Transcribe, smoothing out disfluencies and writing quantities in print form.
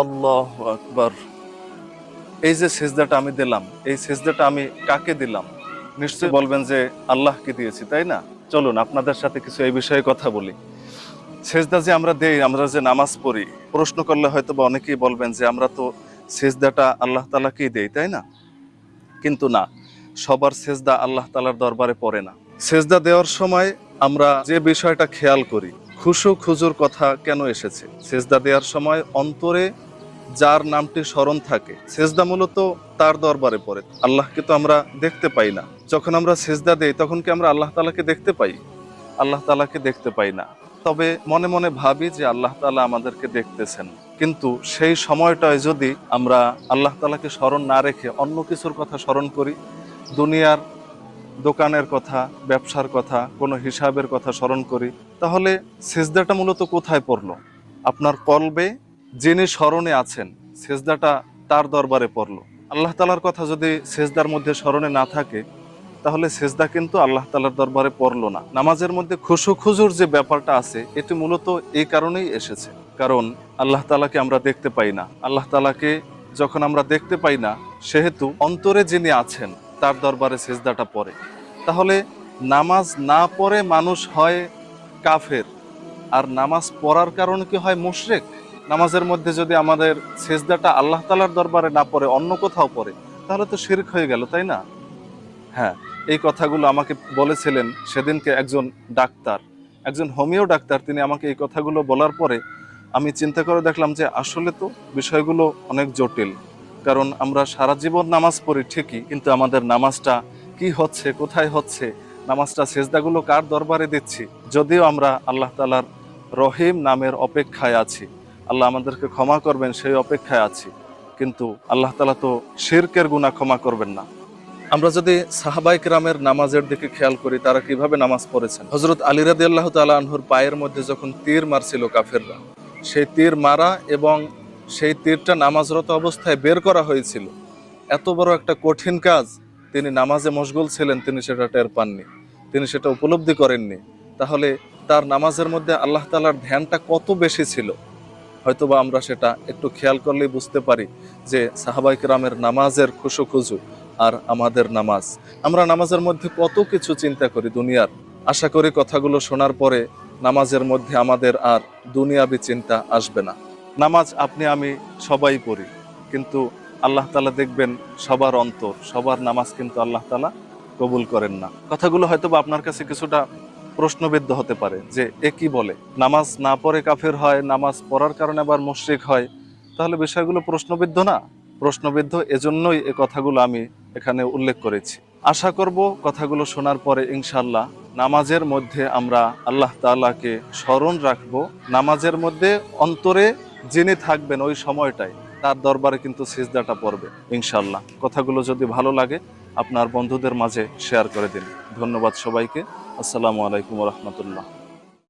আল্লাহু আকবার। এই যে সেজদাটা আমি দিলাম, এই সেজদাটা আমি কাকে দিলাম? নিশ্চয়ই বলবেন যে আল্লাহকে দিয়েছি, তাই না? চলুন আপনাদের সাথে কিছু এই বিষয়ে কথা বলি। সেজদা যে আমরা দেই, আমরা যে নামাজ পড়ি, প্রশ্ন করলে হয়তো বা অনেকেই বলবেন যে আমরা তো সেজদাটা আল্লাহ তাআলাকেই দেই, তাই না? কিন্তু না, সবার সেজদা আল্লাহ তাআলার দরবারে পড়ে না। সেজদা দেওয়ার সময় আমরা যে বিষয়টা খেয়াল করি, খুশু খুজুর কথা কেন এসেছে? সেজদা দেওয়ার সময় অন্তরে যার নামটি স্মরণ থাকে, সেজদা মূলত তার দরবারে পড়ে। আল্লাহকে তো আমরা দেখতে পাই না। যখন আমরা সেজদা দেই তখন কি আমরা আল্লাহ তাআলাকে দেখতে পাই? আল্লাহ তাআলাকে দেখতে পাই না। তবে মনে মনে ভাবি যে আল্লাহ তাআলা আমাদেরকে দেখতেছেন। কিন্তু সেই সময়টায় যদি আমরা আল্লাহ তাআলাকে স্মরণ না রেখে অন্য কিছুর কথা স্মরণ করি, দুনিয়ার দোকানের কথা, ব্যবসার কথা, কোনো হিসাবের কথা স্মরণ করি, তাহলে সেজদাটা মূলত কোথায় পড়লো? আপনার কলবে যিনি স্মরণে আছেন, সেজদাটা তার দরবারে পড়লো। আল্লাহ তাআলার কথা যদি সেজদার মধ্যে স্মরণে না থাকে, তাহলে সেজদা কিন্তু আল্লাহ তাআলার দরবারে পড়লো না। নামাজের মধ্যে খুশু খুজুর যে ব্যাপারটা আছে, এটি মূলত এই কারণেই এসেছে, কারণ আল্লাহ তাআলাকে আমরা দেখতে পাই না। আল্লাহ তাআলাকে যখন আমরা দেখতে পাই না, সেহেতু অন্তরে যিনি আছেন তার দরবারে সেজদাটা পড়ে। তাহলে নামাজ না পড়ে মানুষ হয় কাফের, আর নামাজ পড়ার কারণে কি হয় মুশরিক? নামাজের মধ্যে যদি আমাদের সেজদাটা আল্লাহ তাআলার দরবারে না পড়ে, অন্য কোথাও পড়ে, তাহলে তো শিরক হয়ে গেল, তাই না? হ্যাঁ, এই কথাগুলো আমাকে বলেছিলেন সেদিনকে একজন ডাক্তার, একজন হোমিও ডাক্তার। তিনি আমাকে এই কথাগুলো বলার পরে আমি চিন্তা করে দেখলাম যে আসলে তো বিষয়গুলো অনেক জটিল। কারণ আমরা সারা জীবন নামাজ পড়ি ঠিকই, কিন্তু আমাদের নামাজটা কি হচ্ছে, কোথায় হচ্ছে, নামাজটা সেজদাগুলো কার দরবারে দিচ্ছি? যদিও আমরা আল্লাহ তাআলার রহিম নামের অপেক্ষায় আছি, আল্লাহ আমাদেরকে ক্ষমা করবেন সেই অপেক্ষায় আছি, কিন্তু আল্লাহ তাআলা তো শিরকের গুনাহ ক্ষমা করবেন না। আমরা যদি সাহাবায়ে কেরামের নামাজের দিকে খেয়াল করি, তারা কিভাবে নামাজ পড়েছেন। হযরত আলী রাদিয়াল্লাহু তাআলা আনহুর পায়ের মধ্যে যখন তীর মারছিল কাফেররা, সেই তীর মারা এবং সেই তীরটা নামাজরত অবস্থায় বের করা হয়েছিল, এত বড় একটা কঠিন কাজ, তিনি নামাজে মশগুল ছিলেন, তিনি সেটা টের পাননি, তিনি সেটা উপলব্ধি করেননি। তাহলে তার নামাজের মধ্যে আল্লাহ তাআলার ধ্যানটা কত বেশি ছিল, হয়তোবা আমরা সেটা একটু খেয়াল করলেই বুঝতে পারি যে সাহাবায়ে কেরামের নামাজের খুশু খুজু আর আমাদের নামাজ। আমরা নামাজের মধ্যে কত কিছু চিন্তা করি দুনিয়ার। আশা করি কথাগুলো শোনার পরে নামাজের মধ্যে আমাদের আর দুনিয়াবি চিন্তা আসবে না। নামাজ আপনি আমি সবাই পড়ি, কিন্তু আল্লাহ তাআলা দেখবেন সবার অন্তর, সবার নামাজ কিন্তু আল্লাহ তাআলা কবুল করেন না। কথাগুলো হয়তোবা আপনার কাছে কিছুটা প্রশ্নবিদ্ধ হতে পারে যে এ কি বলে, নামাজ না পড়ে কাফের হয়, নামাজ পড়ার কারণে আবার মুশরিক হয়। তাহলে বিষয়গুলো প্রশ্নবিদ্ধ না? প্রশ্নবিদ্ধ এজন্যই এ কথাগুলো আমি এখানে উল্লেখ করেছি। আশা করব কথাগুলো শোনার পরে ইনশাআল্লাহ নামাজের মধ্যে আমরা আল্লাহ তাআলাকে স্মরণ রাখব। নামাজের মধ্যে অন্তরে যিনি থাকবেন ওই সময়টায়, তার দরবারে কিন্তু সিজদাটা পড়বে ইনশাআল্লাহ। কথাগুলো যদি ভালো লাগে আপনার বন্ধুদের মাঝে শেয়ার করে দিন। ধন্যবাদ সবাইকে। আসসালামু আলাইকুম ওয়া রাহমাতুল্লাহ।